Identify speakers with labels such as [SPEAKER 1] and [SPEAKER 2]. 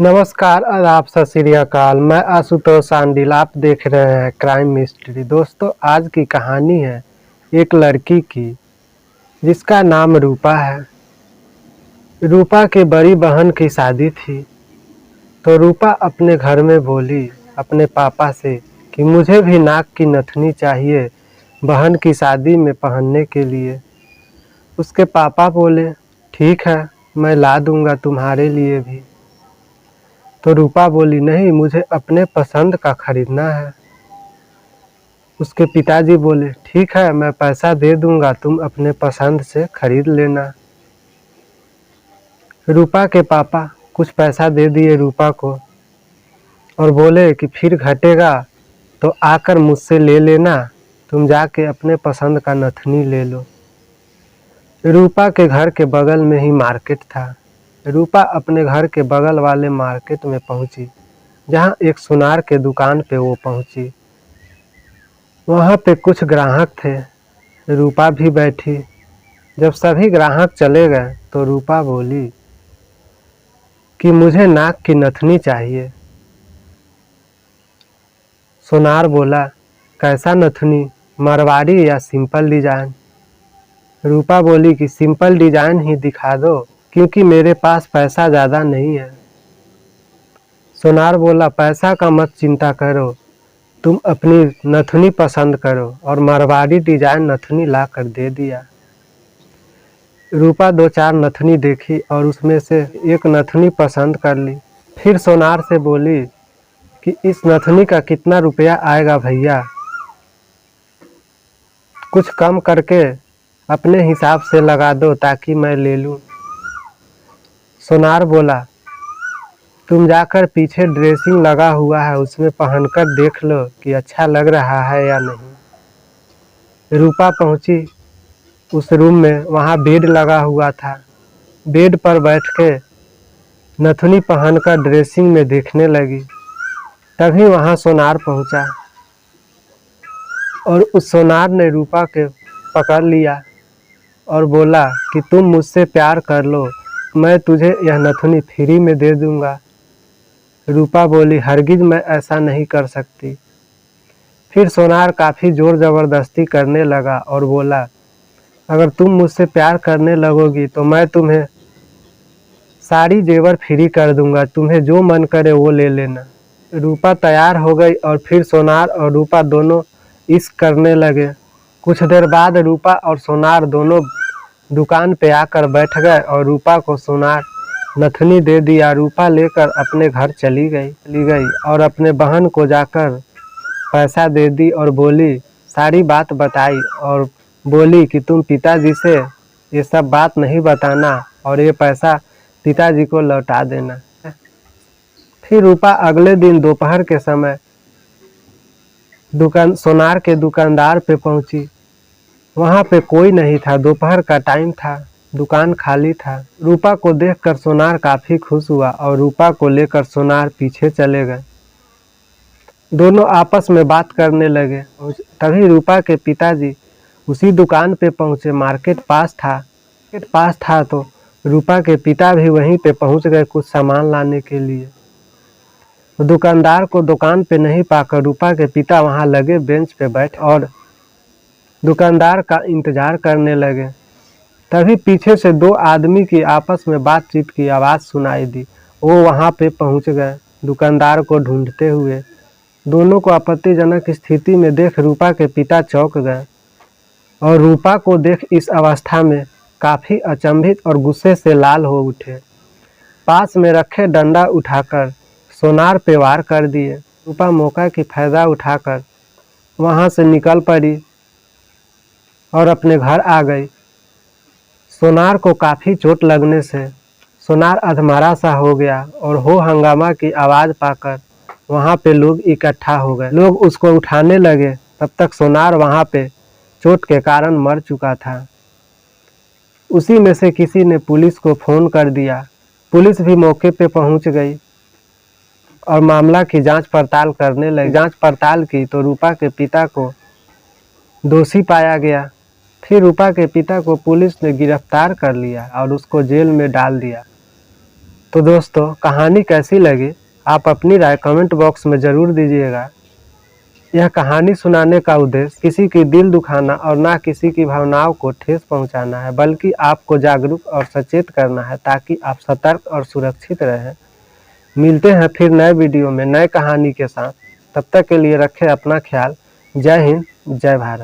[SPEAKER 1] नमस्कार, आदाब, सत श्री अकाल। मैं आशुतोष सांडिल। आप देख रहे हैं क्राइम मिस्ट्री। दोस्तों, आज की कहानी है एक लड़की की जिसका नाम रूपा है। रूपा की बड़ी बहन की शादी थी, तो रूपा अपने घर में बोली अपने पापा से कि मुझे भी नाक की नथनी चाहिए बहन की शादी में पहनने के लिए। उसके पापा बोले, ठीक है, मैं ला दूंगा तुम्हारे लिए भी। तो रूपा बोली, नहीं, मुझे अपने पसंद का खरीदना है। उसके पिताजी बोले, ठीक है, मैं पैसा दे दूंगा, तुम अपने पसंद से खरीद लेना। रूपा के पापा कुछ पैसा दे दिए रूपा को और बोले कि फिर घटेगा तो आकर मुझसे ले लेना, तुम जाके अपने पसंद का नथनी ले लो। रूपा के घर के बगल में ही मार्केट था। रूपा अपने घर के बगल वाले मार्केट में पहुंची, जहां एक सुनार के दुकान पे वो पहुंची। वहां पे कुछ ग्राहक थे, रूपा भी बैठी। जब सभी ग्राहक चले गए तो रूपा बोली कि मुझे नाक की नथनी चाहिए। सुनार बोला, कैसा नथनी, मरवाड़ी या सिंपल डिजाइन? रूपा बोली कि सिंपल डिजाइन ही दिखा दो, क्योंकि मेरे पास पैसा ज़्यादा नहीं है। सुनार बोला, पैसा का मत चिंता करो, तुम अपनी नथनी पसंद करो, और मरवाड़ी डिजाइन नथनी ला कर दे दिया। रूपा दो चार नथनी देखी और उसमें से एक नथनी पसंद कर ली। फिर सोनार से बोली कि इस नथनी का कितना रुपया आएगा भैया, कुछ कम करके अपने हिसाब से लगा दो ताकि मैं ले लूं। सोनार बोला, तुम जाकर पीछे ड्रेसिंग लगा हुआ है उसमें पहनकर देख लो कि अच्छा लग रहा है या नहीं। रूपा पहुंची उस रूम में, वहां बेड लगा हुआ था। बेड पर बैठ के नथनी पहनकर ड्रेसिंग में देखने लगी। तभी वहां सोनार पहुंचा और उस सोनार ने रूपा के पकड़ लिया और बोला कि तुम मुझसे प्यार कर लो, मैं तुझे यह नथनी फ्री में दे दूंगा। रूपा बोली, हरगिज मैं ऐसा नहीं कर सकती। फिर सोनार काफ़ी जोर ज़बरदस्ती करने लगा और बोला, अगर तुम मुझसे प्यार करने लगोगी तो मैं तुम्हें सारी जेवर फ्री कर दूंगा, तुम्हें जो मन करे वो ले लेना। रूपा तैयार हो गई और फिर सोनार और रूपा दोनों इश्क करने लगे। कुछ देर बाद रूपा और सोनार दोनों दुकान पे आकर बैठ गए और रूपा को सोनार नथनी दे दिया। रूपा लेकर अपने घर चली गई और अपने बहन को जाकर पैसा दे दी और बोली, सारी बात बताई और बोली कि तुम पिताजी से ये सब बात नहीं बताना और ये पैसा पिताजी को लौटा देना। फिर रूपा अगले दिन दोपहर के समय सोनार के दुकानदार पे पहुंची। वहां पे कोई नहीं था, दोपहर का टाइम था, दुकान खाली था। रूपा को देखकर सोनार काफी खुश हुआ और रूपा को लेकर सोनार पीछे चले गए। दोनों आपस में बात करने लगे। तभी रूपा के पिताजी उसी दुकान पे पहुंचे। मार्केट पास था तो रूपा के पिता भी वहीं पे पहुंच गए कुछ सामान लाने के लिए। दुकानदार को दुकान पे नहीं पाकर रूपा के पिता वहां लगे बेंच पे बैठ और दुकानदार का इंतजार करने लगे। तभी पीछे से दो आदमी की आपस में बातचीत की आवाज़ सुनाई दी। वो वहां पे पहुंच गए दुकानदार को ढूंढते हुए। दोनों को आपत्तिजनक स्थिति में देख रूपा के पिता चौंक गए और रूपा को देख इस अवस्था में काफ़ी अचंभित और गुस्से से लाल हो उठे। पास में रखे डंडा उठाकर सोनार पे वार कर दिए। रूपा मौका की फायदा उठाकर वहां से निकल पड़ी और अपने घर आ गई। सोनार को काफ़ी चोट लगने से सोनार अधमरा सा हो गया और हो हंगामा की आवाज़ पाकर वहां पे लोग इकट्ठा हो गए। लोग उसको उठाने लगे, तब तक सोनार वहां पे चोट के कारण मर चुका था। उसी में से किसी ने पुलिस को फ़ोन कर दिया। पुलिस भी मौके पे पहुंच गई और मामला की जांच पड़ताल करने लगी। जांच पड़ताल की तो रूपा के पिता को दोषी पाया गया। फिर रूपा के पिता को पुलिस ने गिरफ्तार कर लिया और उसको जेल में डाल दिया। तो दोस्तों कहानी कैसी लगी आप अपनी राय कमेंट बॉक्स में ज़रूर दीजिएगा। यह कहानी सुनाने का उद्देश्य किसी की दिल दुखाना और ना किसी की भावनाओं को ठेस पहुंचाना है, बल्कि आपको जागरूक और सचेत करना है ताकि आप सतर्क और सुरक्षित रहें। मिलते हैं फिर नए वीडियो में नए कहानी के साथ। तब तक के लिए रखें अपना ख्याल। जय हिंद, जय भारत।